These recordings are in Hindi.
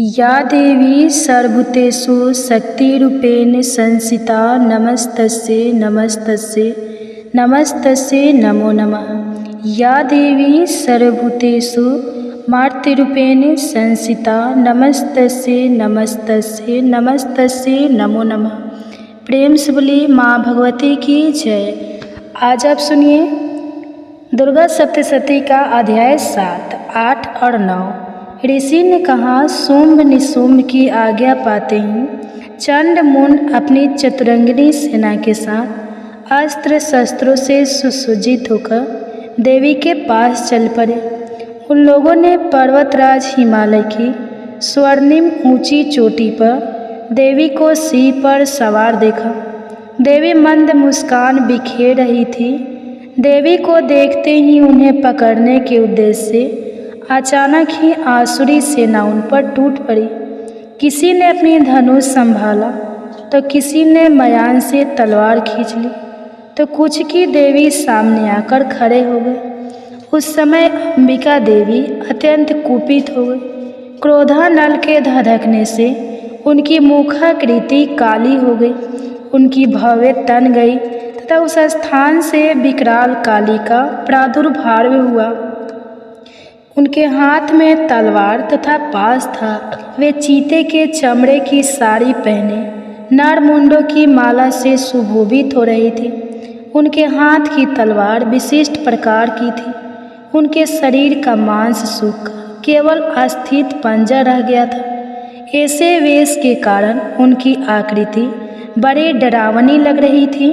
या देवी सर्वभूतेषु शक्तिरूपेण संस्थिता नमस्तस्यै नमस्तस्यै नमस्तस्यै नमो नमः। या देवी सर्वभूतेषु मातृरूपेण संस्थिता नमस्तस्यै नमस्तस्यै नमस्तस्यै नमो नमः। प्रेम से बोलिए माँ भगवती की जय। आज आप सुनिए दुर्गा सप्तशती का अध्याय 7, 8 और 9। ऋषि ने कहा, शुंभ निशुंभ की आज्ञा पाते ही चंड मुंड अपनी चतुरंगिनी सेना के साथ अस्त्र शस्त्रों से सुसज्जित होकर देवी के पास चल पड़े। उन लोगों ने पर्वतराज हिमालय की स्वर्णिम ऊंची चोटी पर देवी को सिंह पर सवार देखा। देवी मंद मुस्कान बिखेर रही थी। देवी को देखते ही उन्हें पकड़ने के उद्देश्य से अचानक ही आसुरी सेना उन पर टूट पड़ी। किसी ने अपनी धनुष संभाला तो किसी ने मयान से तलवार खींच ली, तो कुछ की देवी सामने आकर खड़े हो गए। उस समय अंबिका देवी अत्यंत कुपित हो गई। क्रोधानल के धधकने से उनकी मुखाकृति काली हो गई, उनकी भवें तन गई तथा उस स्थान से विकराल काली का प्रादुर्भाव हुआ। उनके हाथ में तलवार तथा पास था। वे चीते के चमड़े की साड़ी पहने नरमुंडों की माला से सुशोभित हो रही थी। उनके हाथ की तलवार विशिष्ट प्रकार की थी। उनके शरीर का मांस सूख केवल अस्थित पंजा रह गया था। ऐसे वेश के कारण उनकी आकृति बड़ी डरावनी लग रही थी।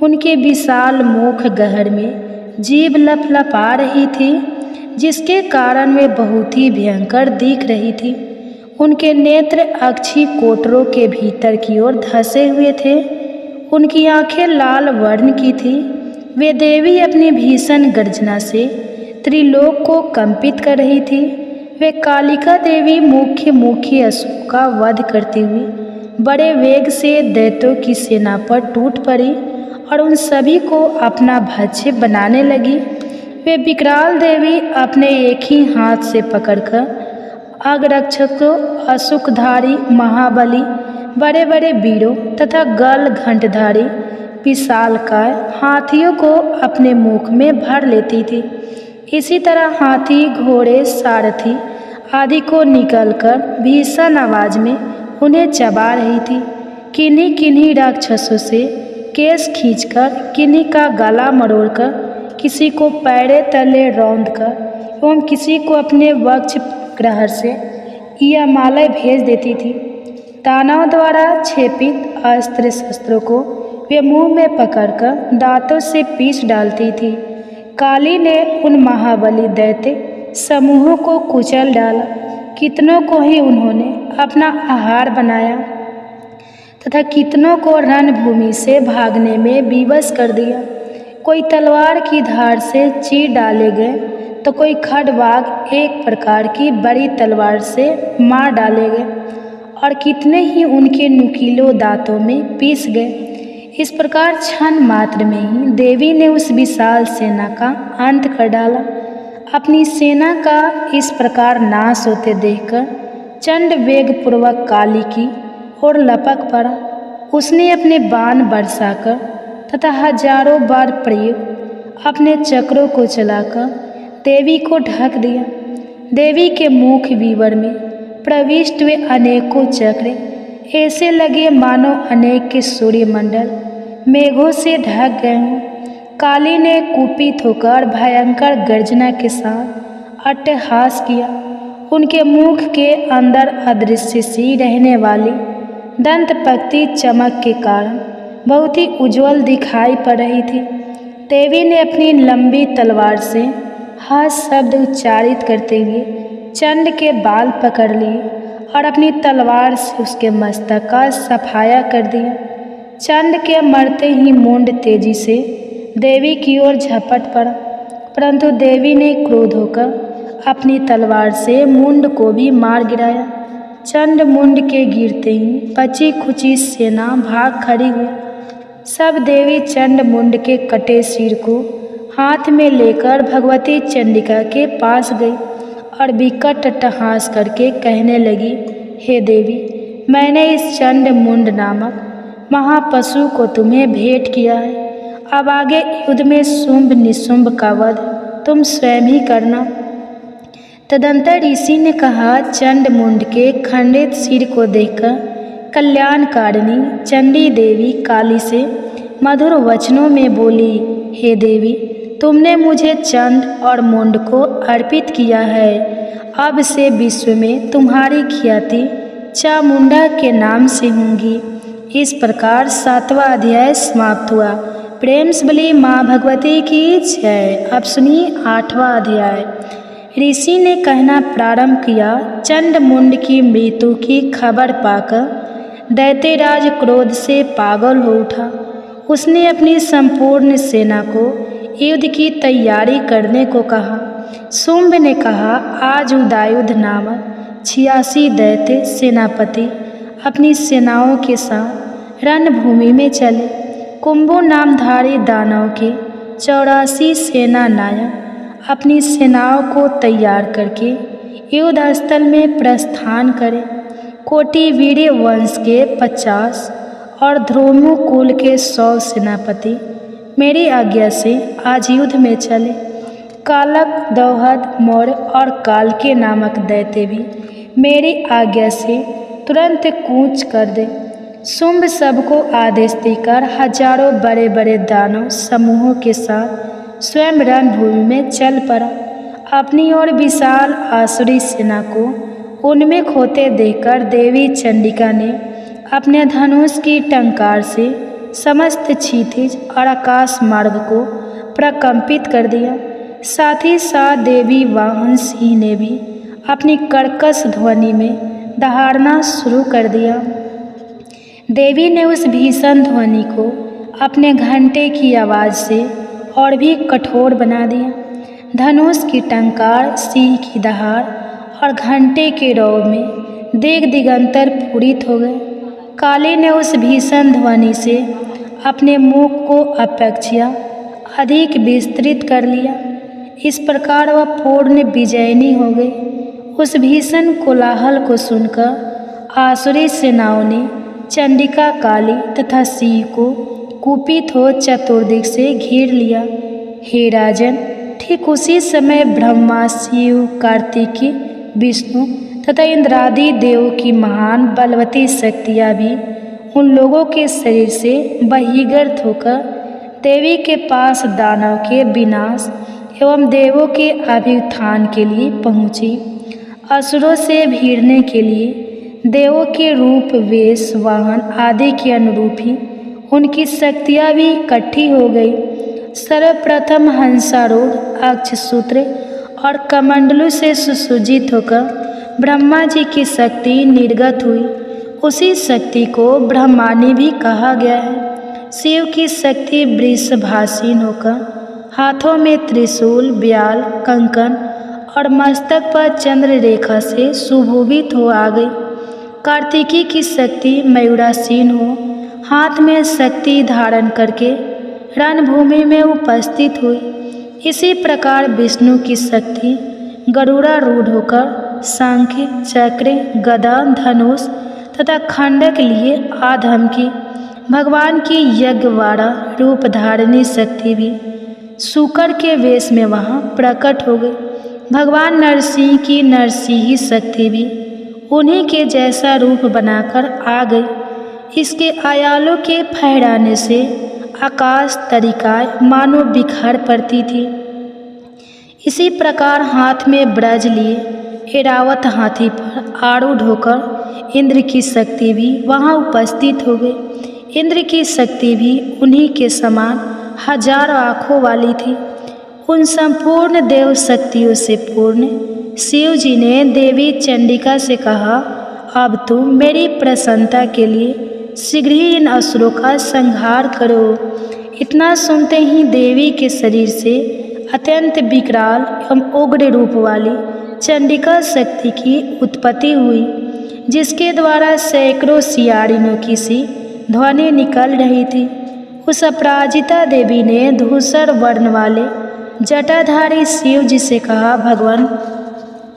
उनके विशाल मुख गहर में जीभ लपलपा रही थी, जिसके कारण वे बहुत ही भयंकर दिख रही थी। उनके नेत्र अक्षी कोटरों के भीतर की ओर धंसे हुए थे। उनकी आंखें लाल वर्ण की थी। वे देवी अपनी भीषण गर्जना से त्रिलोक को कंपित कर रही थी। वे कालिका देवी मुख्य असुरों का वध करती हुई बड़े वेग से दैत्यों की सेना पर टूट पड़ी और उन सभी को अपना भक्ष्य बनाने लगी। वे विकराल देवी अपने एक ही हाथ से पकड़कर अग्ररक्षकों, अशुकधारी महाबली, बड़े बड़े वीरों तथा गल घंटधारी विशालकाय हाथियों को अपने मुख में भर लेती थी। इसी तरह हाथी, घोड़े, सारथी आदि को निकलकर भीषण आवाज में उन्हें चबा रही थी। किन्हीं किन्हीं राक्षसों से केस खींचकर, किन्हीं का गला मरोड़कर, किसी को पैरे तले रौंदकर एवं किसी को अपने वक्ष ग्रहर से यमालय भेज देती थी। दानव द्वारा छेपित अस्त्र शस्त्रों को वे मुंह में पकड़कर दांतों से पीस डालती थी। काली ने उन महाबली दैत्य समूहों को कुचल डाला। कितनों को ही उन्होंने अपना आहार बनाया तथा कितनों को रणभूमि से भागने में विवश कर दिया। कोई तलवार की धार से चीर डाले गए तो कोई खड्गवाग एक प्रकार की बड़ी तलवार से मार डाले गए और कितने ही उनके नुकीलों दांतों में पीस गए। इस प्रकार क्षण मात्र में ही देवी ने उस विशाल सेना का अंत कर डाला। अपनी सेना का इस प्रकार नाश होते देखकर चंड वेगपूर्वक काली की ओर लपक पड़ा। उसने अपने बाण बरसाकर तथा हजारों बार प्रयोग अपने चक्रों को चलाकर देवी को ढक दिया। देवी के मुख विवर में प्रविष्ट वे अनेकों चक्र ऐसे लगे मानो अनेक के सूर्यमंडल मेघों से ढक गए हों। काली ने कुपित होकर भयंकर गर्जना के साथ अट्टहास किया। उनके मुख के अंदर अदृश्य सी रहने वाली दंत पंक्ति चमक के कारण बहुत ही उज्जवल दिखाई पड़ रही थी। देवी ने अपनी लंबी तलवार से हा शब्द उच्चारित करते हुए चंड के बाल पकड़ लिए और अपनी तलवार से उसके मस्तक का सफाया कर दिया। चंड के मरते ही मुंड तेजी से देवी की ओर झपट पड़ा, परंतु देवी ने क्रोध होकर अपनी तलवार से मुंड को भी मार गिराया। चंड मुंड के गिरते ही बची खुची सेना भाग खड़ी हुई। सब देवी चंड मुंड के कटे सिर को हाथ में लेकर भगवती चंडिका के पास गई और विकट अट्टहास करके कहने लगी, हे देवी, मैंने इस चंड मुंड नामक महापशु को तुम्हें भेंट किया है। अब आगे युद्ध में शुंभ निशुंभ का वध तुम स्वयं ही करना। तदंतर ऋषि ने कहा, चंड मुंड के खंडित सिर को देखकर कल्याणकारिणी चंडी देवी काली से मधुर वचनों में बोली, हे देवी, तुमने मुझे चंड और मुंड को अर्पित किया है। अब से विश्व में तुम्हारी ख्याति चामुंडा के नाम से होंगी। इस प्रकार 7वां अध्याय समाप्त हुआ। प्रेम से बोली माँ भगवती की जय। अब सुनिए 8वां अध्याय। ऋषि ने कहना प्रारंभ किया, चंड मुंड की मृत्यु की खबर पाकर दैत्यराज क्रोध से पागल हो उठा। उसने अपनी संपूर्ण सेना को युद्ध की तैयारी करने को कहा। शुंभ ने कहा, आज उदायुध नामक 86 दैत्य सेनापति अपनी सेनाओं के साथ रणभूमि में चले। कुंभो नामधारी दानव के 84 सेना नायक अपनी सेनाओं को तैयार करके युद्ध स्थल में प्रस्थान करें। कोटिवीर्य वंश के 50 और ध्रुमु कुल के 100 सेनापति मेरी आज्ञा से आज युद्ध में चले। कालक, दौहद, मौर्य और कालके नामक दैत्य भी मेरी आज्ञा से तुरंत कूच कर दे। शुंभ सबको आदेश देकर हजारों बड़े बड़े दानव समूहों के साथ स्वयं रणभूमि में चल पड़ा। अपनी ओर विशाल आसुरी सेना को उन्मुख होते देखकर देवी चंडिका ने अपने धनुष की टंकार से समस्त क्षितिज और आकाश मार्ग को प्रकंपित कर दिया। साथ ही साथ देवी वाहन सिंह ने भी अपनी कर्कश ध्वनि में दहाड़ना शुरू कर दिया। देवी ने उस भीषण ध्वनि को अपने घंटे की आवाज़ से और भी कठोर बना दिया। धनुष की टंकार, सिंह की दहाड़ और घंटे के रौ में दिग दिगंतर पूरित हो गए। काली ने उस भीषण ध्वनि से अपने मुख को अपेक्षा अधिक विस्तृत कर लिया। इस प्रकार वह पूर्ण विजयिनी हो गई। उस भीषण कोलाहल को सुनकर आसुरी सेनाओं ने चंडिका, काली तथा सिंह को कुपित हो चतुर्दिक से घेर लिया। हे राजन, ठीक उसी समय ब्रह्मा, शिव, कार्तिकी, विष्णु तथा इंद्रादि देवों की महान बलवती शक्तियाँ भी उन लोगों के शरीर से बहिर्गत होकर देवी के पास दानव के विनाश एवं देवों के अभ्युत्थान के लिए पहुँची। असुरों से भिड़ने के लिए देवों के रूप, वेश, वाहन आदि के अनुरूप ही उनकी शक्तियाँ भी इकट्ठी हो गई। सर्वप्रथम हंसारूढ़ अक्षसूत्र और कमंडलू से सुसज्जित होकर ब्रह्मा जी की शक्ति निर्गत हुई। उसी शक्ति को ब्रह्मानी भी कहा गया है। शिव की शक्ति वृषभासीन होकर हाथों में त्रिशूल, ब्याल, कंकन और मस्तक पर चंद्र रेखा से सुशोभित हो आ गई। कार्तिकी की शक्ति मयूरासीन हो हाथ में शक्ति धारण करके रणभूमि में उपस्थित हुई। इसी प्रकार विष्णु की शक्ति गरुड़ारूढ़ होकर शंख, चक्र, गदा, धनुष तथा खंडक लिए आधम की। भगवान की यज्ञवाड़ा रूप धारणी शक्ति भी शूकर के वेश में वहाँ प्रकट हो गई। भगवान नरसिंह की नरसिंही शक्ति भी उन्हीं के जैसा रूप बनाकर आ गई। इसके आयालों के फहराने से आकाश तरिकाएँ मानो बिखर पड़ती थी। इसी प्रकार हाथ में ब्रज लिए ऐरावत हाथी पर आरूढ़ होकर इंद्र की शक्ति भी वहाँ उपस्थित हो गई। इंद्र की शक्ति भी उन्हीं के समान हजारों आँखों वाली थी। उन संपूर्ण देव शक्तियों से पूर्ण शिव जी ने देवी चंडिका से कहा, अब तुम मेरी प्रसन्नता के लिए शीघ्र ही इन असुरों का संहार करो। इतना सुनते ही देवी के शरीर से अत्यंत विकराल एवं उग्र रूप वाली चंडिका शक्ति की उत्पत्ति हुई, जिसके द्वारा सैकड़ों सियाड़ियों की सी ध्वनि निकल रही थी। उस अपराजिता देवी ने धूसर वर्ण वाले जटाधारी शिव जी से कहा, भगवान,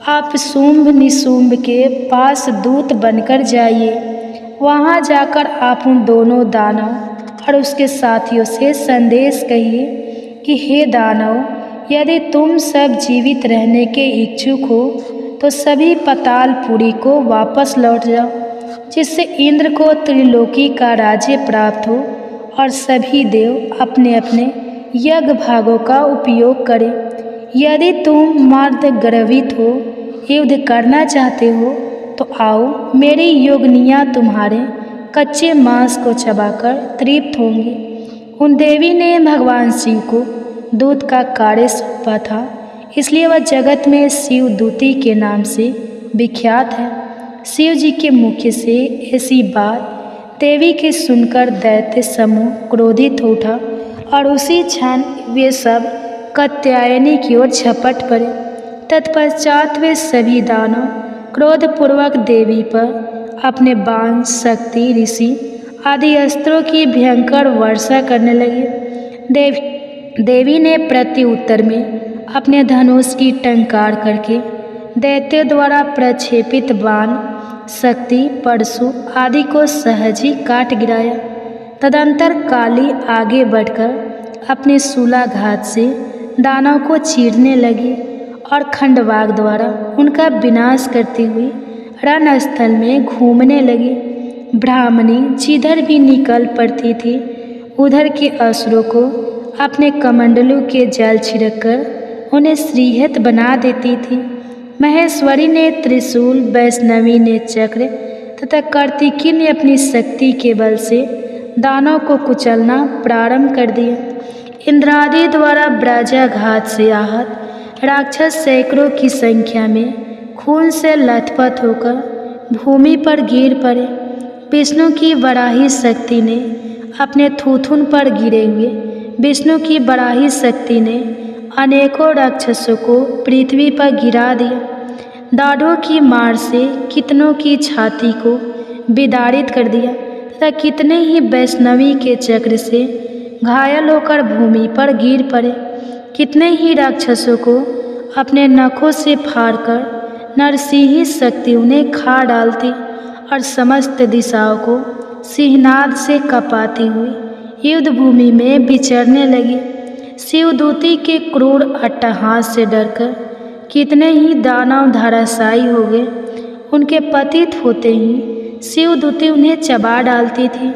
आप शुंभ निशुंभ के पास दूत बनकर जाइए। वहाँ जाकर आप उन दोनों दानव और उसके साथियों से संदेश कहिए कि हे दानव, यदि तुम सब जीवित रहने के इच्छुक हो तो सभी पातालपुरी को वापस लौट जाओ, जिससे इंद्र को त्रिलोकी का राज्य प्राप्त हो और सभी देव अपने अपने यज्ञ भागों का उपयोग करें। यदि तुम मर्द गर्वित हो, युद्ध करना चाहते हो, तो आओ, मेरी योगिनियाँ तुम्हारे कच्चे मांस को चबाकर तृप्त होंगी। उन देवी ने भगवान शिव को दूत का कार्य सौंपा था, इसलिए वह जगत में शिव दूती के नाम से विख्यात है। शिव जी के मुख से ऐसी बात देवी के सुनकर दैत्य समूह क्रोधित हो उठा और उसी क्षण वे सब कात्यायनी की ओर झपट पड़े। तत्पश्चात वे सभी दानव क्रोधपूर्वक देवी पर अपने बाण, शक्ति, ऋषि आदि अस्त्रों की भयंकर वर्षा करने लगे। देवी ने प्रत्युत्तर में अपने धनुष की टंकार करके दैत्यों द्वारा प्रक्षेपित बाण, शक्ति, परशु आदि को सहज ही काट गिराया। तदंतर काली आगे बढ़कर अपने शूलाघात से दानव को चीरने लगी और खंडवाग द्वारा उनका विनाश करती हुई रणस्थल में घूमने लगी। ब्राह्मणी जिधर भी निकल पड़ती थी, उधर के असुरों को अपने कमंडलों के जल छिड़ककर उन्हें श्रीहत बना देती थी। महेश्वरी ने त्रिशूल, वैष्णवी ने चक्र तथा कार्तिकी ने अपनी शक्ति के बल से दानव को कुचलना प्रारंभ कर दिया। इंद्रादि द्वारा ब्रजाघात से आहत राक्षस सैकड़ों की संख्या में खून से लथपथ होकर भूमि पर गिर पड़े। विष्णु की बराही शक्ति ने अपने थूथुन पर गिरे हुए विष्णु की बराही शक्ति ने अनेकों राक्षसों को पृथ्वी पर गिरा दिया। दाढ़ों की मार से कितनों की छाती को विदारित कर दिया तथा कितने ही वैष्णवी के चक्र से घायल होकर भूमि पर गिर पड़े। कितने ही राक्षसों को अपने नखों से फाड़कर नरसिंही शक्ति उन्हें खा डालती और समस्त दिशाओं को सिंहनाद से कपाती हुई युद्ध भूमि में विचरने लगी। शिवदूती के क्रूर अट्टहास से डरकर कितने ही दानव धराशायी हो गए। उनके पतित होते ही शिवदूती उन्हें चबा डालती थी।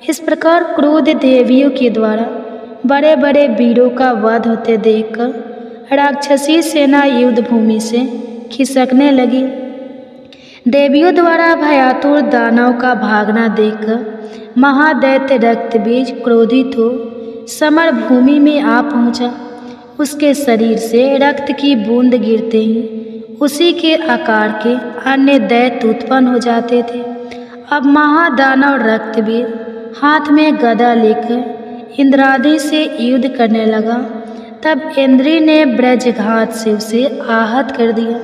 इस प्रकार क्रोध देवियों के द्वारा बड़े बड़े वीरों का वध होते देखकर राक्षसी सेना युद्ध भूमि से खिसकने लगी। देवियों द्वारा भयातुर दानव का भागना देखकर महादैत्य रक्तबीज क्रोधित हो समर भूमि में आ पहुंचा। उसके शरीर से रक्त की बूंद गिरते ही उसी के आकार के अन्य दैत्य उत्पन्न हो जाते थे। अब महादानव रक्तबीज हाथ में गदा लेकर इंद्रादि से युद्ध करने लगा। तब इंद्री ने ब्रजघात से उसे आहत कर दिया।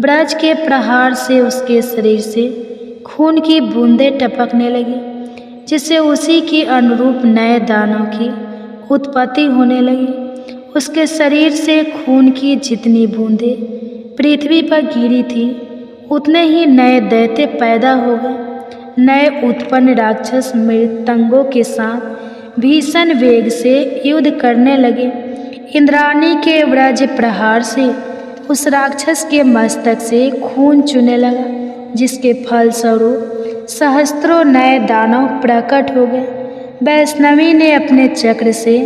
ब्रज के प्रहार से उसके शरीर से खून की बूंदें टपकने लगी, जिससे उसी के अनुरूप नए दानव की उत्पत्ति होने लगी। उसके शरीर से खून की जितनी बूंदें पृथ्वी पर गिरी थी, उतने ही नए दैत्य पैदा हो गए। नए उत्पन्न राक्षस मृतंगों के साथ भीषण वेग से युद्ध करने लगे। इंद्राणी के व्रज प्रहार से उस राक्षस के मस्तक से खून चूने लगा, जिसके फलस्वरूप सहस्त्रों नए दानव प्रकट हो गए। वैष्णवी ने अपने चक्र से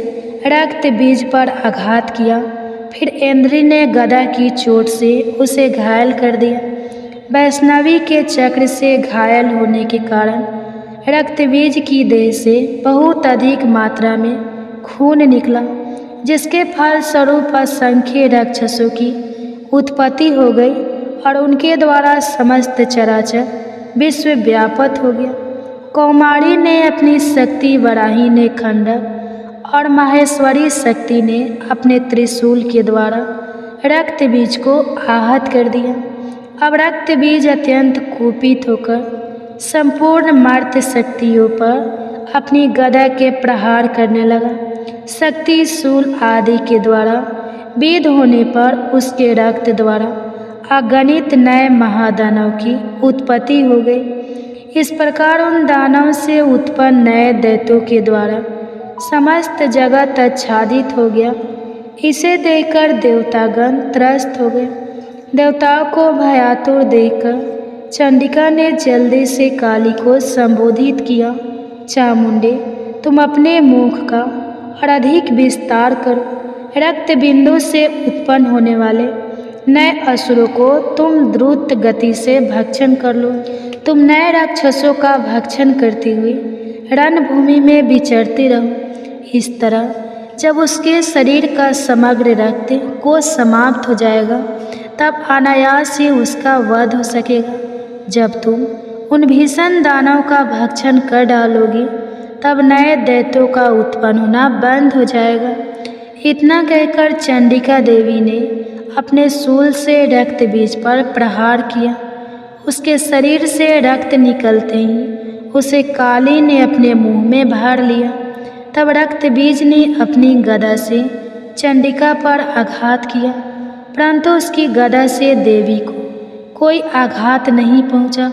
रक्त बीज पर आघात किया, फिर इंद्री ने गदा की चोट से उसे घायल कर दिया। वैष्णवी के चक्र से घायल होने के कारण रक्तबीज की देह से बहुत अधिक मात्रा में खून निकला, जिसके फलस्वरूप असंख्य राक्षसों की उत्पत्ति हो गई और उनके द्वारा समस्त चराचर विश्व व्याप्त हो गया। कौमारी ने अपनी शक्ति, वराही ने खंडक और माहेश्वरी शक्ति ने अपने त्रिशूल के द्वारा रक्त बीज को आहत कर दिया। अब रक्त बीज अत्यंत कुपित होकर संपूर्ण मर्त्य शक्तियों पर अपनी गदा के प्रहार करने लगा। शक्ति शूल आदि के द्वारा वेद होने पर उसके रक्त द्वारा अगणित नए महादानव की उत्पत्ति हो गई। इस प्रकार उन दानव से उत्पन्न नए दैत्यों के द्वारा समस्त जगत आच्छादित हो गया। इसे देखकर देवतागण त्रस्त हो गए। देवताओं को भयातुर देखकर चंडिका ने जल्दी से काली को संबोधित किया, चामुंडे, तुम अपने मुख का और अधिक विस्तार करो। रक्त बिंदु से उत्पन्न होने वाले नए असुरों को तुम द्रुत गति से भक्षण कर लो। तुम नए राक्षसों का भक्षण करते हुए रणभूमि में विचरते रहो। इस तरह जब उसके शरीर का समग्र रक्त को समाप्त हो जाएगा, तब अनायास ही उसका वध हो सकेगा। जब तुम उन भीषण दानव का भक्षण कर डालोगे, तब नए दैत्यों का उत्पन्न होना बंद हो जाएगा। इतना कहकर चंडिका देवी ने अपने शूल से रक्त बीज पर प्रहार किया। उसके शरीर से रक्त निकलते ही उसे काली ने अपने मुंह में भर लिया। तब रक्त बीज ने अपनी गदा से चंडिका पर आघात किया, परंतु उसकी गदा से देवी को कोई आघात नहीं पहुंचा।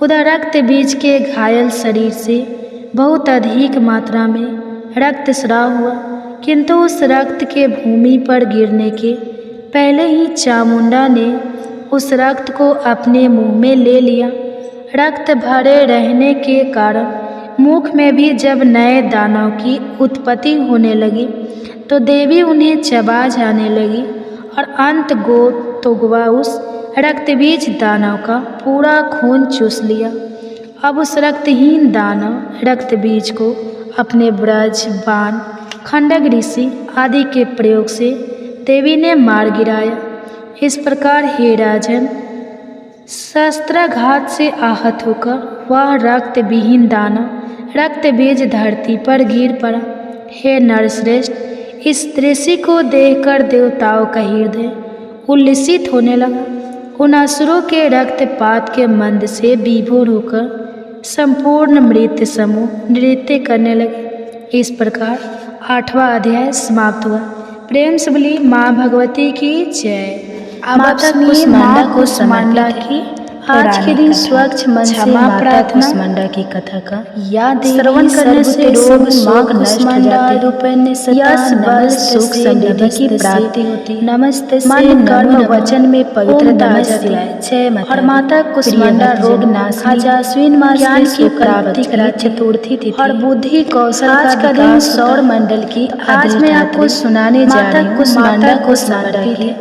उधर रक्त बीज के घायल शरीर से बहुत अधिक मात्रा में रक्त स्राव हुआ, किंतु उस रक्त के भूमि पर गिरने के पहले ही चामुंडा ने उस रक्त को अपने मुंह में ले लिया। रक्त भरे रहने के कारण मुख में भी जब नए दानव की उत्पत्ति होने लगी, तो देवी उन्हें चबा जाने लगी और अंत गोवा उस रक्तबीज दानव का पूरा खून चूस लिया। अब उस रक्तहीन दानव रक्तबीज को अपने ब्रज, बाण, खंडक ऋषि आदि के प्रयोग से देवी ने मार गिराया। इस प्रकार हे राजन, शस्त्राघात से आहत होकर वह रक्त विहीन दानव रक्तबीज धरती पर गिर पड़ा। हे नरश्रेष्ठ, इस दृश्य को देखकर देवताओं का हृदय उल्लसित होने लगा। उन असुरों के रक्तपात के मंद से विभोर होकर संपूर्ण मृत समूह नृत्य करने लगे। इस प्रकार 8वां अध्याय समाप्त हुआ। प्रेम से बोली माँ भगवती की जय। माता कुष्मांडा की आज के दिन स्वच्छ मन से माता कुष्मांडा की कथा का याद श्रवण करने से रोग शोक नष्ट हो जाते हैं। यश बल सुख समृद्धि की प्राप्ति होती है। नमस्ते मन कर्म वचन में पवित्रता आ जाती है। और माता कुष्मांडा रोग नाश आज आश्विन मास की प्राप्ति की चतुर्थी तिथि और बुद्धि कौशल आज का दिन सौर मंडल की आज मैं आपको सुनाने जा रही हूँ माता कुष्मांडा की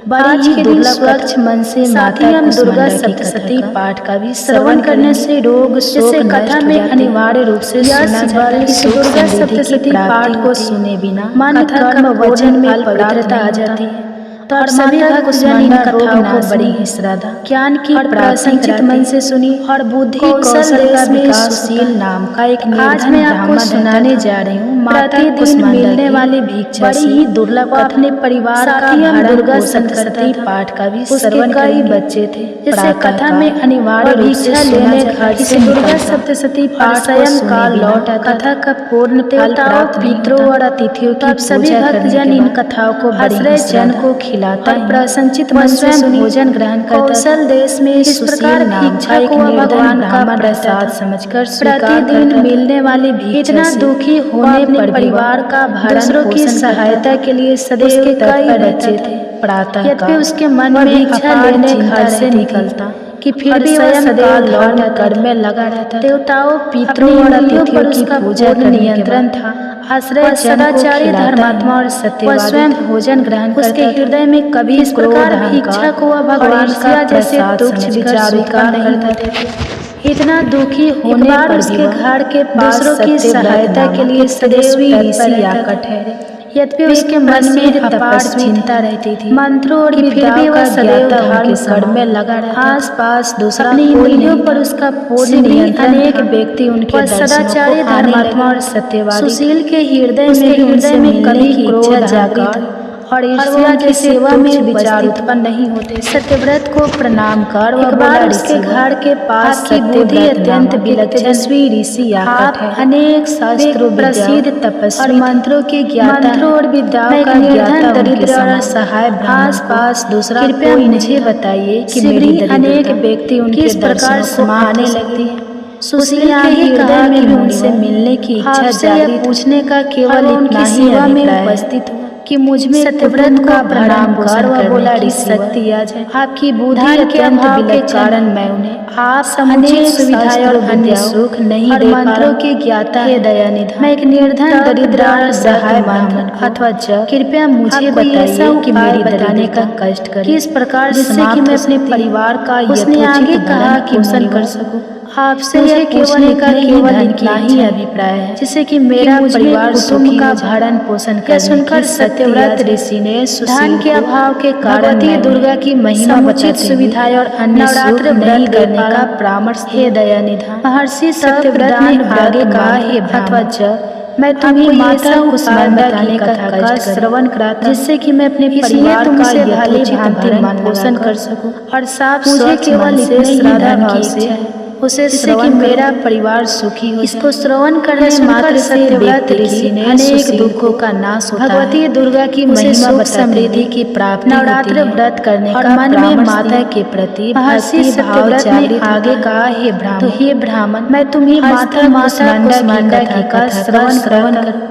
बड़ी ही दुर्लभ स्वच्छ मन से माता हम दुर्गा सप्तशती पाठ का भी श्रवण करने से रोग शोक कथा में अनिवार्य रूप से सुना जाता है। इस दुर्गा सप्तशती पाठ को सुने बिना मन कर्म वचन में पवित्रता आ जाती है। तो आप सभी भक्तजन इन कथाओं को बड़ी ही श्रद्धा ज्ञान की प्रसन्नचित मन से सुनी और बुद्धि कौशल का विकास सुशील नाम का एक आज मैं आपको सुनाने जा रही हूँ माता दिन मिलने वाली भिक्षा बड़ी ही दुर्लभ अपने परिवार का दुर्गा सप्तशती पाठ का भी श्रवण कई बच्चे थे। इसे कथा में अनिवार्य भिक्षा लेने घर से दुर्गा सप्तशती पाठ स्वयं काल लौट कथा का पूर्ण देवताओं पितरों और अतिथियों की सभी भक्तजन इन कथाओं को आश्रय जन को खिलाता है। प्रसन्नचित मन से भोजन ग्रहण करता है। कौशल देश में इस प्रकार भिक्षा को भगवान का प्रसाद समझकर प्रतिदिन मिलने वाली भिक्षा इतना दुखी होने पर परिवार का दूसरों की सहायता के लिए सदैव के कई बच्चे थे। प्रातः यद्यपि उसके मन में भिक्षा लेने घर से निकलता कि फिर भी वह सदैव धर्म कर्म में लगा रहता। देवताओं पितरों और अतिथियों की पूजा का नियंत्रण था। आश्रय सदाचारी धर्मात्मा और सत्यवादी स्वयं भोजन ग्रहण उसके हृदय में कभी इस प्रकार भिक्षा को वह भगवान का जैसे तुच्छ विचार स्वीकार नहीं करते थे। इतना दुखी होने पर उसके घर के दूसरों की सहायता के लिए सदैवी ऋषि आकर ठहरे। यद्यपि उसके मन में अपार चिंता रहती थी, मंत्रों और विद्याओं का सदैव धर्म कर्म में लगा रहता। आस-पास दूसरा अपनी इंद्रियों पर उसका पूर्ण नियंत्रण। अनेक व्यक्ति उनके सदाचारी धर्मात्मा और सत्यवादी सुशील के हृदय में कभी क्रोध जागृत और ईर्ष्या की सेवा में विचार उत्पन्न नहीं होते। सत्यव्रत को प्रणाम कर वह बोला, उसके घर के पास आपकी बुद्धि अत्यंत तेजस्वी ऋषि आकट है। अनेक शास्त्रों, प्रसिद्ध तपस्वी और मंत्रों के ज्ञाता, मंत्रों और विद्याओं का ज्ञाता, दरिद्र और सहाय आस पास दूसरा कृपया मुझे बताइए कि मेरी अनेक व्यक्ति उनके प्रकार समाने लगती है। सुशील के हृदय में भी उनसे मिलने की इच्छा जागृत, पूछने का केवल इतना ही अभिप्राय उपस्थित हुआ कि मुझ में सत्यव्रत को प्रणाम कर वह बोला, शक्ति आ जाए। आपकी बुद्धि के अभाव के कारण मैं उन्हें आप समुचित सुविधाएं और अन्य सुख नहीं दे पा मंत्रों के ज्ञाता है दयानिधि। मैं एक निर्धन, दरिद्र और सहाय ब्राह्मण अथवा जब कृपया मुझे बताइए कि मेरी बताने का कष्ट करें किस प्रकार, जिससे कि मैं अपने परिवार का उसने आगे कहा कि पोषण कर सकूं। आपसे यह केवल का केवल इतना ही अभिप्राय है जिससे कि मेरा परिवार सुखी का भरण पोषण कर। सुनकर सत्यव्रत ऋषि ने धन के अभाव के कारण दुर्गा की महिमा, समुचित सुविधाएं और अन्य नवरात्र व्रत करने का परामर्श हे दयानिधि। महर्षि सत्यव्रत ने आगे कहा, हे अथवा जब मैं तुम्हें माता कुष्मांडा की कथा का श्रवण कराता, जिससे कि मैं अपने परिवार का यथोचित भरण पोषण कर सकूं और साफ मुझे केवल इतने ही धन की इच्छा है उसे श्रवण मेरा परिवार सुखी हो। इसको श्रवण करने मात्र सत्यव्रत ऋषि ने अनेक दुखों का नाश होता है। भगवती दुर्गा की महिमा, समृद्धि की प्राप्ति, नवरात्र व्रत करने का मन में माता के प्रति महर्षि सत्यव्रत ने आगे कहा, हे ब्राह्मण, तो हे ब्राह्मण, मैं तुम्हें माता कुष्मांडा की कथा श्रवण करूं।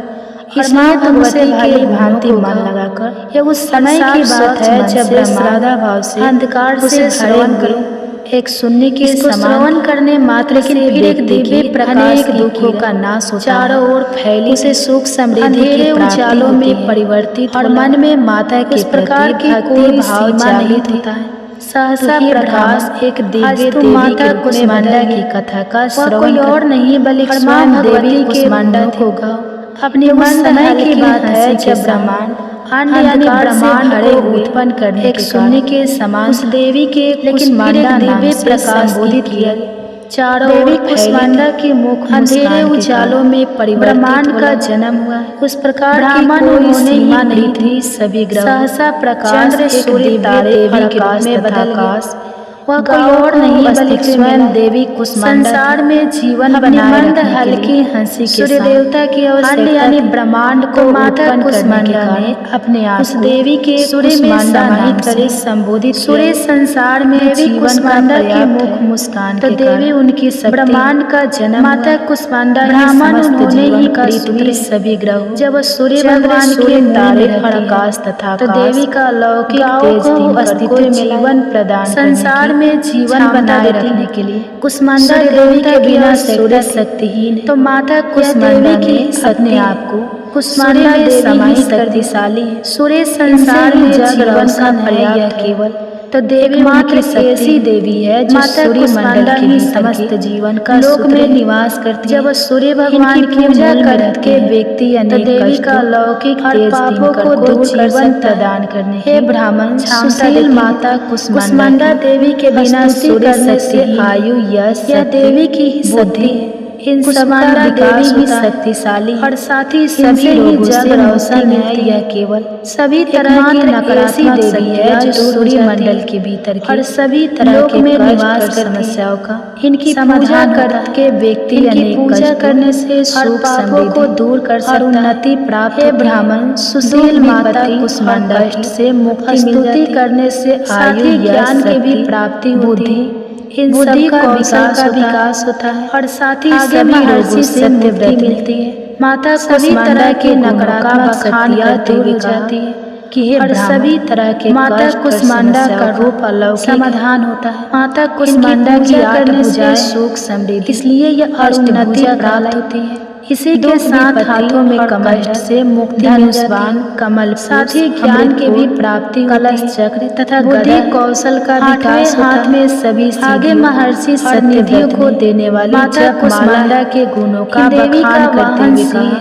इसलिए तुम उसे भली भांति मन लगाकर, यह उस समय की बात है जब श्रद्धा भाव से अंधकार से श्रवण करूं। एक शून्य के श्रवण करने मात्र से एक दिव्य प्रकाश दुखों का नाश होता है, चारों ओर फैली उसे सुख समृद्धि के उजालों में परिवर्तित और मन में माता के प्रकार की कोई भाव जागृत होता है। सहसा प्रकाश एक दिव्य देवी के कुष्मांडा की कथा का श्रवण कोई और नहीं बल्कि स्वयं देवी कुष्मांडा होगा। अपनी मन समय की बात है जब ब्रह्मांड ब्रह्मांड को उत्पन्न करने एक शून्य के समान देवी के कुष्मांडा दिव्य प्रकाश संबोधित किया। चारों देवी कुष्मांडा के मुख अंधेरे उजालों में ब्रह्मांड का जन्म हुआ। उस प्रकार ब्राह्मण कोई सीमा नहीं थी। सभी ग्रह सहसा प्रकाश सूर्य तारे देवी के रूप में बदल गए। वह कोई और नहीं बल्कि स्वयं देवी कुष्मांडा संसार में जीवन बनाए रखने हल्की हंसी के सूर्य देवता की अवसर यानी ब्रह्मांड को माता कुष्मांडा ने अपने आप उस देवी के सूर्य में समाहित कर संबोधित। सूर्य संसार में देवी कुष्मांडा की मुख मुस्कान तो देवी उनकी ब्रह्मांड का जन्म माता कुष्मांडा ब्राह्मण उन्होंने ही पृथ्वी सभी ग्रह जब सूर्य भगवान के तारे आकाश तथा तो देवी का लौकिक तेज अस्तित्व जीवन प्रदान संसार में जीवन बनाए रखने के लिए कुष्मांडा देवी के बिना सूर्य शक्तिहीन। तो माता कुष्मांडा ने अपने आप को कुष्मांडा देवी समाहित शक्तिशाली सूर्य संसार में जीवन का पर्याय केवल तो देवी मात्र ऐसी देवी है जो सूर्य मंडल के समस्त जीवन का लोक में निवास करती है। जब सूर्य भगवान की पूजा करके व्यक्ति अनेक देवी का लौकिक और पापों को दूर जीवन प्रदान करने हे ब्राह्मण सुशील माता कुष्मांडा देवी के बिना सूर्य शक्ति आयु यश यह देवी की बुद्धि इन कुष्मांडा देवी ही शक्तिशाली और साथ ही सभी लोगों से रोशन है। यह केवल सभी तरह की नकारात्मक देवी है जो सूर्य मंडल के भीतर की और सभी तरह के निवास कर समस्याओं का इनकी पूजा करके व्यक्ति अनेक पूजा करने से सुख पापों को दूर कर सकता और उन्नति प्राप्त है। ब्राह्मण सुशील माता कुष्मांडा से मुक्ति स्तुति करने से आयु ज्ञान की भी प्राप्ति होती इन बुद्धि कौशल का विकास होता है और साथ ही सभी रोगों से मुक्ति मिलती है। माता सभी तरह के नकारात्मक शक्तियां दूर हो जाती है कि और सभी तरह के माता कुष्मांडा का रूप अलौकिक समाधान होता है। माता कुष्मांडा की करने से सुख समृद्धि इसलिए यह उन्नति प्राप्त होती है। इसी के साथ हाथों में कमल से मुक्ति धनुष्बाण कमल साथ ही ज्ञान के भी प्राप्ति कलश चक्र तथा बुद्धि कौशल का विकास हाथ में सभी आगे महर्षि सत्यनिधियों को देने वाली माता कुष्मांडा के गुणों का बखान करते हुए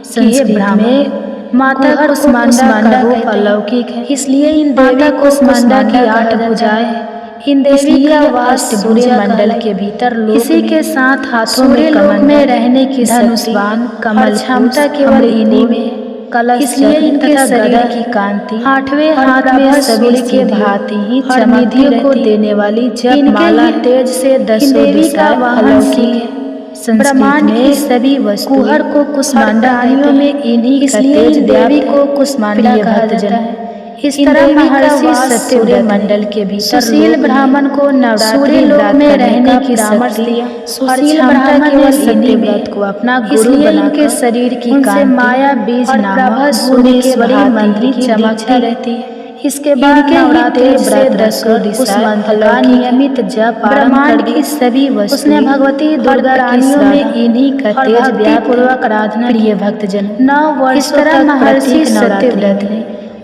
संस्कृत में माता कुष्मांडा का रूप अलौकिक है। इसलिए इन देवी कुष्मांडा की 8 भुजाएं इन देवी का वास सूर्य मंडल के भीतर इसी के साथ हाथों में कमल में रहने की धनुष्बाण कमल क्षमता केवल इन्हीं में कलश इसलिए इनके शरीर की कांति आठवें हाथ में सूर्य के भांति ही निधियों को देने वाली जप माला तेज से दसों दिशाएं अलौकिक है। ब्रह्मांड की सभी वस्तुएं को कुष्मांडा में इन्हीं का तेज देवी को कुष्मांडा कहा जाता है। इस तरह महर्षि सत्य मंडल के भीतर सुशील ब्राह्मण को नवरात्रि लोक में रहने की शक्ति सुशील ब्राह्मण ने सत्य व्रत को अपना गुरु बना इनके शरीर की कांति माया बीज नामक भुवनेश्वरी मंत्री चमकती रहती है। इसके बाद नवरात्रि से दसों दिशाएं नियमित जप ब्रह्मांड की सभी वस्तुएं उसने भगवती दुर्गा रानियों में इन्हीं का तेज व्यापूर्वक आराधना प्रिय भक्तजन 9 वर्ष तक महर्षि सत्य व्रत ने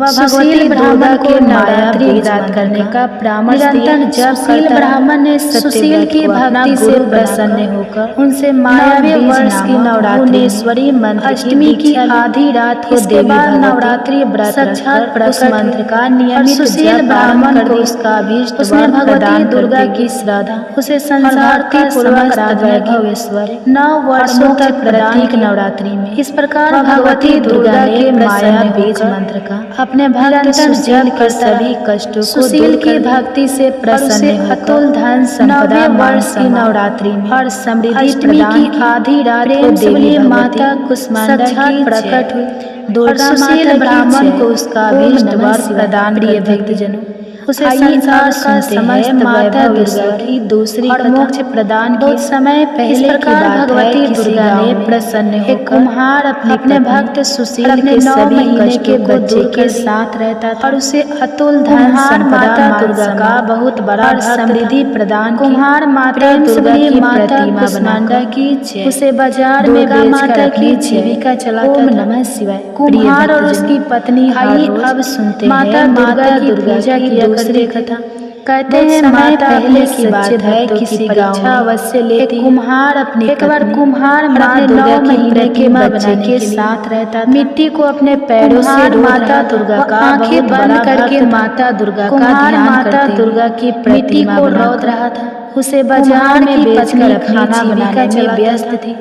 सुशील ब्राह्मण को नवरात्रि व्रत करने का परामर्श निरंतर जब सुशील ब्राह्मण ने सुशील की भक्ति से प्रसन्न होकर उनसे मायावी वर्ष की नवरात्रि मंत्र अष्टमी की आधी रात को देवी नवरात्रि व्रत साक्षात प्रकट मंत्र का नियमित सुशील ब्राह्मण को उसका अभीष्ट उसने भगवती दुर्गा की श्रद्धा उसे संसार का पूर्वक वैभवेश्वर 9 वर्षों तक प्रतीक नवरात्रि में इस प्रकार भगवती दुर्गा के माया बीज मंत्र का अपने भक्त सुशील के सभी कष्टों को सुशील की भक्ति से प्रसन्न अतुल धन संपदा वर्ष की नवरात्रि में और समृद्धि प्रदान की आधी रात को देवी माता कुष्मांडा की प्रकट हुई। दुर्गा सुशील ब्राह्मण को उसका अभीष्ट वर प्रदान प्रिय भक्तजनों उसे संसार का समस्त माता दुर्गा की दूसरी और मोक्ष प्रदान की समय पहले की बात भगवती दुर्गा ने प्रसन्न होकर कुम्हार अपने भक्त सुशील के सभी महीने के बच्चे के साथ रहता था और उसे अतुल धन संपदा दुर्गा का बहुत बड़ा समृद्धि प्रदान कुम्हार माता दुर्गा की प्रतिमा बनाकर की उसे बाजार में माता की जीविका चलाता। ओम नमः शिवाय। कुम्हार और उसकी पत्नी आई अब सुनते माता दुर्गा की दूसरी कथा कहते हैं माता पहले की बात है किसी गांव अवश्य लेती कुम्हार अपने एक बार कुम्हार माँ दुर्गा की प्रतिमा बनाने के साथ रहता मिट्टी को अपने पैरों से माता दुर्गा का आंखें बंद करके माता दुर्गा का माता दुर्गा की प्रतिमा को रौद रहा था। उसे बाजार में बेचकर खाना बनाने में व्यस्त थी।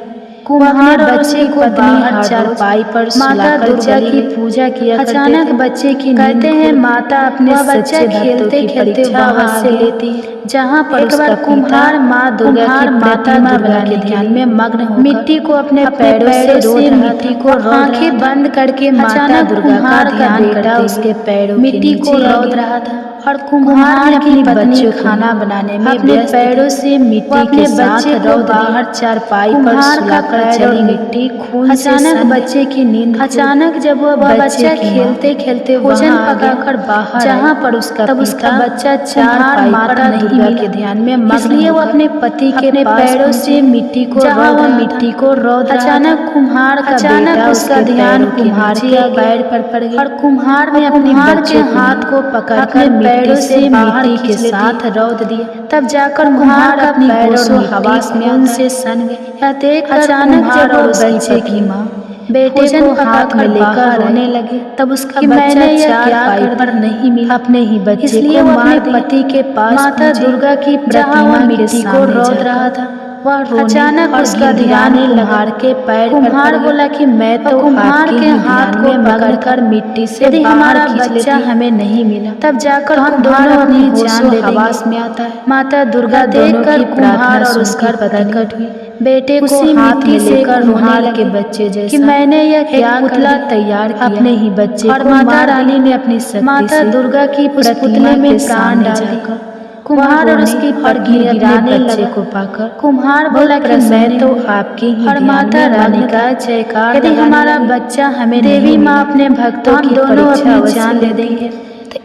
कुम्हार बच्चे को बाहर चारपाई पर माता दुर्गा की पूजा किया। अचानक बच्चे की कहते हैं माता अपने बच्चा खेलते खेलते बाहर से लेती जहाँ पर एक बार कुम्हार माँ दुर्गा की प्रतिमा बनाने ध्यान में मग्न हो मिट्टी को अपने पैरों से मिट्टी को आंखें बंद करके माता दुर्गा का ध्यान करता उसके पैरों मिट्टी को रौद रहा था और कुम्हार ने अपनी बच्चे खाना बनाने में अपने पैरों से मिट्टी के साथ रौद बाहर चारपाई पर सुलाकर चली मिट्टी खून अचानक बच्चे की नींद अचानक जब वह बच्चा खेलते खेलते भोजन पकाकर बाहर जहाँ पर उसका तब उसका बच्चा चार माता दुर्गा के ध्यान में इसलिए वो अपने पति के पैरों से मिट्टी को मिट्टी को रौद अचानक कुम्हार का अचानक उसका ध्यान कुम्हार के पैर पर पड़ गया और कुम्हार ने अपने बच्चे हाथ को पकड़कर पैरों से मिट्टी के साथ रौद दिया। तब जाकर कुम्हार अपनी पैरों हवास में उनसे सन गए। देख अचानक जब बच्चे की माँ बेटे को हाथ में लेकर रोने लगे तब उसका बच्चा चारपाई पर नहीं मिला अपने ही बच्चे इसलिए वो अपने पति के पास माता दुर्गा की प्रतिमा मिट्टी को रौद रहा था। वह अचानक उसका ध्यान कुम्हार के पैर कुम्हार बोला कि मैं तो कुम्हार के हाथ को पकड़कर मिट्टी से यदि हमारा बच्चा हमें नहीं मिला तब जाकर हम दोनों अपनी जान हवास में आता है। माता दुर्गा देखकर कुम्हार और उसका प्रकट हुई बेटे को हाथ में लेकर कुम्हार के बच्चे जैसा कि मैंने यह क्या पुतला तैयार किया अपने ही बच्चे और माता रानी ने अपनी माता दुर्गा की प्रतिमा में प्राण डालकर कुम्हार और उसकी पत्नी गिराने बच्चे को पाकर कुम्हार बोला कि मैं तो आपकी ही और माता रानी का जयकार यदि हमारा बच्चा हमें देवी माँ अपने भक्तों की दोनों अपनी जान ले देंगे।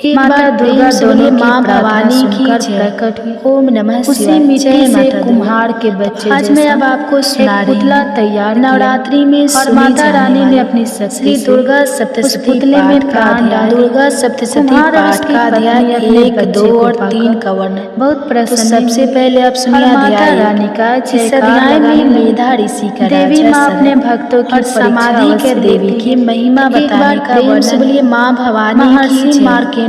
माता दुर्गा दोनों माँ भवानी की प्रकट हुई। ओम नमः शिवाय। उसी मिट्टी से कुम्हार के बच्चे आज मैं अब आपको सुना रही पुतला तैयार नवरात्रि में और माता रानी ने अपनी शक्ति दुर्गा सप्तशती पुतले में प्राण डाल दुर्गा सप्तशती पाठ का अध्याय 1, 2 और 3 का वर्णन बहुत प्रसन्न। सबसे पहले आप सुनिए माता रानी का इस अध्याय में मेधा ऋषि का देवी माँ अपने भक्तों की समाधि के देवी की महिमा बताने का वर्णन बोलिए माँ भवानी महर्षि मार्केंडेय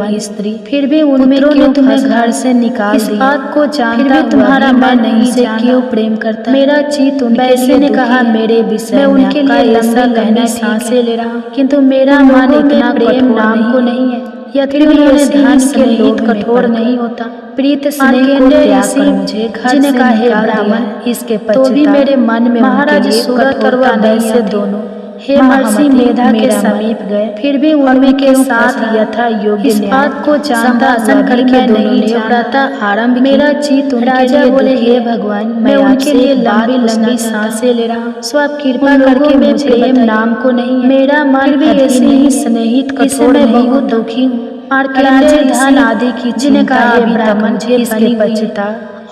मन स्त्री, फिर भी उनमें क्यों तुम्हें घर से निकाल दिया? इस बात को जानता हुआ तुम्हारा मन नहीं से क्यों प्रेम करता? मेरा चित उनके लिए ने कहा मेरे विषय मैं उनके लिए लंबी लंबी सांसें ले रहा, किंतु मेरा मन इतना प्रेम नाम को नहीं है। यदि उन्होंने धन के लोभ कठोर नहीं होता, प्रीत स्नेह को त्याग कर मुझे घर से निकाल दिया, इसके पश्चात तो भी मेरे मन में महाराज सूरत और वह से दोनों हे महर्षि मेधा के समीप गए, फिर भी उनमें के साथ यथा योग्य इस बात को संभाषण करके नहीं व्रता आरंभ मेरा चित उनके लिए बोले हे भगवान मैं उनके लिए लंबी लंबी सांसें ले रहा, सो आप कृपा करके मुझे प्रेम नाम को नहीं, मेरा मन भी ऐसे ही स्नेहित कठोर नहीं, बहुत दुखी हूँ। राज्य धन आदि की चिंता अभी तक मुझे इसके पछता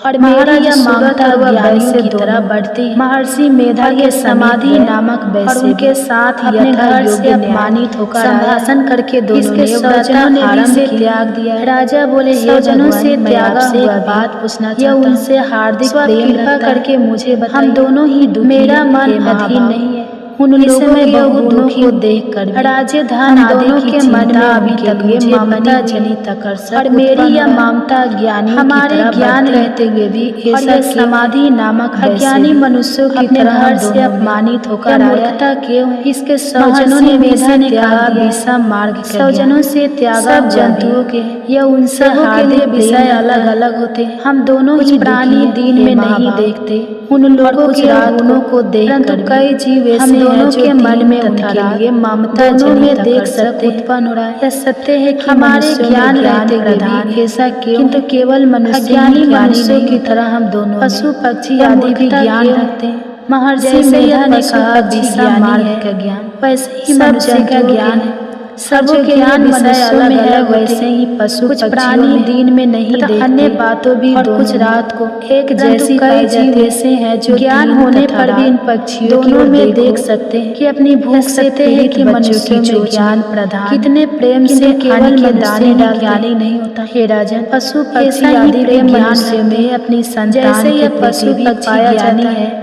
और मेरी यह ममता ज्ञानियों की तरह बढ़ती है। महर्षि मेधा के समाधि नामक वैसे और उनके साथ अपने घर से अपमानित होकर संभाषण करके दोनों ने सौजनों ने भी से त्याग दिया। राजा बोले, सौजनों से त्यागा हुआ बात पूछना चाहता हूं। उनसे हार्दिक प्रेम कृपा करके मुझे बताइए। हम दोनों ही दुखी, मेरा मन अधीन नहीं है उन लोगों के गुणों को देखकर। राज्य धन दोनों के मन में अभी तक ये ममता जनित आकर्षण और मेरी यह ममता ज्ञानी हमारे ज्ञान रहते हुए भी ऐसा समाधि नामक अज्ञानी मनुष्यों की तरह से अपमानित होकर मूर्खता क्यों? इसके सौजनों ने मेधा ने कहा, विषम मार्ग सौजनों से त्यागा जंतुओं के यह उनसे के लिए विषय अलग अलग होते। हम दोनों ही प्राणी दिन में नहीं देखते उन लोगों के गुणों को देख, परंतु कई जीव ऐसे दोनों के मन में उनके लिए ममता में देख सकते उत्पन्न हो रहा है। यह सत्य है कि हमारे ज्ञान रहते प्रधान ऐसा क्यों? किंतु केवल मनुष्यानी मनुष्यों की तरह हम दोनों पशु पक्षी आदि भी ज्ञान रखते हैं। महर्षि मेधा ने कहा, विषम मार्ग का ज्ञान वैसे ही मनुष्य का ज्ञान है। सबो के ज्ञान मनुष्यों में है वैसे ही पशु कुछ प्राणी दिन में नहीं देखते, अन्य बातों भी और कुछ रात को एक जैसी कई जीव ऐसे हैं जो ज्ञान होने पर भी इन पक्षियों दोनों में देख सकते हैं कि अपनी भूख से पीड़ित मनुष्यों में ज्ञान प्रधान कितने प्रेम से केवल के दाने ज्ञानी नहीं होता। हे राजन, पशु पक्षी आदि के ज्ञान में अपनी संतान जैसे यह पशु पक्षी ज्ञानी है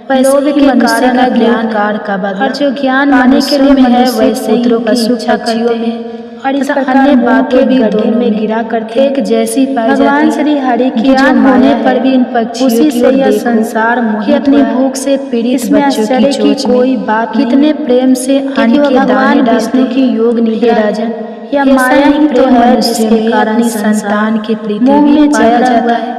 लोभ के कारण का ज्ञान कार का बदला और जो ज्ञान माने के लिए है वैसे ही पशु पक्षियों में और इस अन्य बातें भी गड्ढे में गिरा करके एक जैसी पाई जाती। भगवान श्री हरि की ज्ञान होने पर भी इन पक्षियों से यह संसार मोहित अपनी भूख से पीड़ित बच्चों की कोई बात कितने प्रेम से अन्न के दाने विष्णु की योग निधि राजन यह माया ही तो है जिसके कारण संतान के प्रीति में पाया जाता है।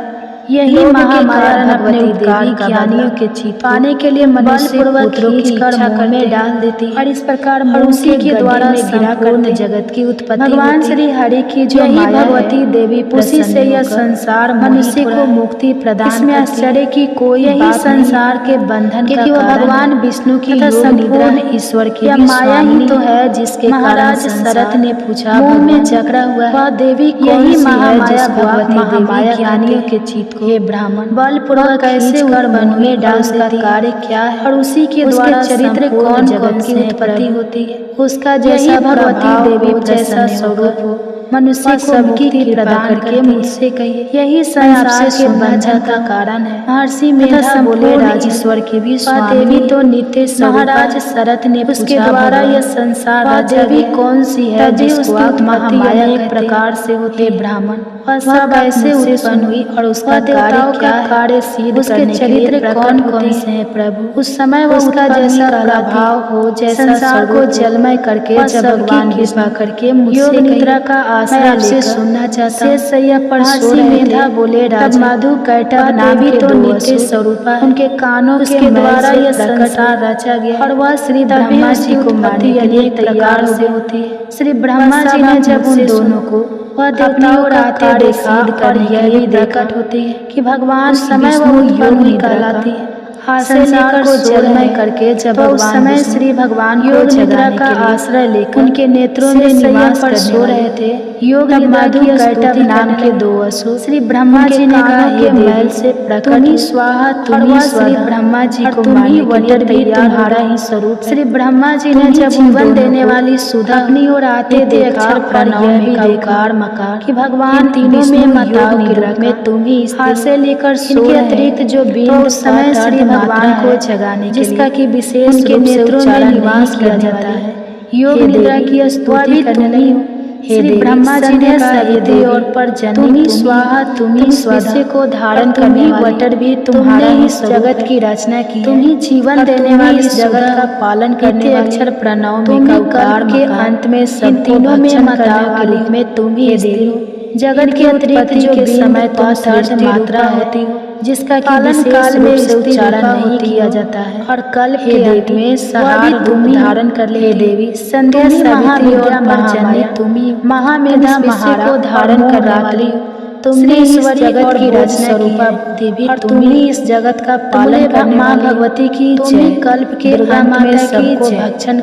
यही महामाया अपने देवी ज्ञानियों के चित पाने के लिए मनुष्य पुत्रों की इच्छा में डाल देती और इस प्रकार उसी के द्वारा गिरा करने जगत की उत्पत्ति भगवान श्री हरि की जो यही भगवती देवी उसी से यह संसार मनुष्य को मुक्ति प्रदान इसमें आश्चर्य की कोई यही संसार के बंधन का भगवान विष्णु की संपूर्ण ईश्वर की माया ही तो है जिसके महाराज शरत ने पूछा मुंह में जकड़ा हुआ वह देवी यही महामाया महामाया ज्ञानियों के चित ये ब्राह्मण बलपूर्वक कैसे कर मन में डाल का कार्य क्या है और उसी के द्वारा चरित्र कौन जगत की उत्पत्ति होती है उसका जैसा भगवती देवी जैसा स्वरूप हो मनुष्य को सबकी प्रदान करके मुझसे कहिए यही संसार के बंधन का कारण है। महर्षि मेधा बोले, राजेश्वर के भी देवी तो नित्य महाराज शरत ने उसके द्वारा यह संसार देवी कौन सी है जिसको आप महामाया एक प्रकार से होते ब्राह्मण वह कैसे उत्पन्न हुई और उसका कार्य क्या कार्य सिद्ध उसके चरित्र कौन कौन से हैं प्रभु उस समय वह उसका जैसा प्रभाव हो जैसा संसार को जलमय करके जब भगवान कृपा करके मुझसे निद्रा का आश्रय आपसे सुनना चाहता सैया पर मेधा बोले राजा मधु कैटभ नामी तो नित्य स्वरूपा उनके कानों के द्वारा यह संसार रचा गया और वह श्री ब्रह्मा जी को मानने के लिए तैयार से होती है। श्री ब्रह्मा जी ने जब उन दोनों को वह देवताओं का आकार सिद्ध कर यही प्रकट होती है कि भगवान समय वह उत्पन्न कहलाती है संसार को जलमय करके जब तो उस समय श्री भगवान योग निद्रा का आश्रय लेकर उनके नेत्रों में निवास पर सो रहे थे। योग मधु कैटभ नाम के दो असुर श्री ब्रह्मा जी ने कहा ये मैल से प्रकट स्वाहा तुम्ही श्री ब्रह्मा जी को मानी वटर भी तुम्हारा ही स्वरूप। श्री ब्रह्मा जी ने जब जीवन देने वाली सुधा अपनी ओर आते देखा प्रणव में देकार मकार कि भगवान तीनों में मताओं के रूप में तुम ही हाथ से लेकर सो अतिरिक्त जो बीन समय श्री भगवान को जगाने जिसका की विशेष उनके नेत्रों में निवास किया जाता है। योग निद्रा की स्तुति करने नहीं हो श्री ब्रह्मा जी ने सविते और पर जननी स्वाहा तुम्ही स्वस्य को धारण करने वटर भी तुम्हारा इस जगत की रचना की तुम ही जीवन देने वाली इस जगत का पालन करने अक्षर प्रणव में कौकार के अंत में सब तीनों में मताओं के रूप में तुम ही देवी जगत के अतिरिक्त जो समय तुम सर्द मात्रा होती हो जिसका पालन काल में उच्चारण नहीं किया जाता है और कल के अंत में सहार रूप धारण कर ले देवी संध्या सावित्री और महामाया तुम्ही महामेधा महारा को धारण कर रात्रि तुमने इस जगत की रचना की देवी और तुम्ही इस जगत का पालन करने माँ भगवती की जय कल्प के अंत में सबको भक्षण